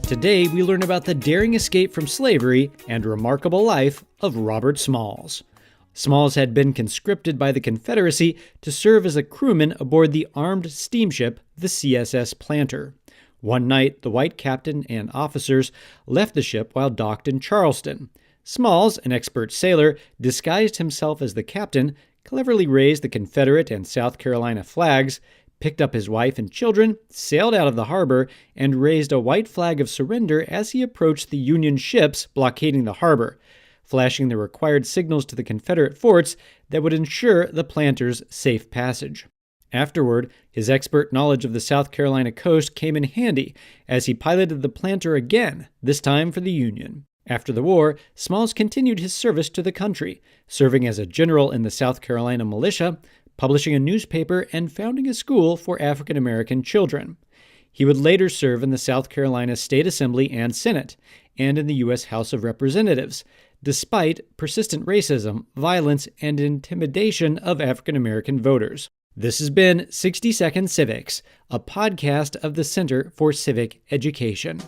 Today, we learn about the daring escape from slavery and remarkable life of Robert Smalls. Smalls had been conscripted by the Confederacy to serve as a crewman aboard the armed steamship, the CSS Planter. One night, the white captain and officers left the ship while docked in Charleston. Smalls, an expert sailor, disguised himself as the captain, cleverly raised the Confederate and South Carolina flags, picked up his wife and children, sailed out of the harbor, and raised a white flag of surrender as he approached the Union ships blockading the harbor, flashing the required signals to the Confederate forts that would ensure the Planter's safe passage. Afterward, his expert knowledge of the South Carolina coast came in handy as he piloted the Planter again, this time for the Union. After the war, Smalls continued his service to the country, serving as a general in the South Carolina militia, publishing a newspaper, and founding a school for African American children. He would later serve in the South Carolina State Assembly and Senate, and in the U.S. House of Representatives, despite persistent racism, violence, and intimidation of African American voters. This has been 60 Second Civics, a podcast of the Center for Civic Education.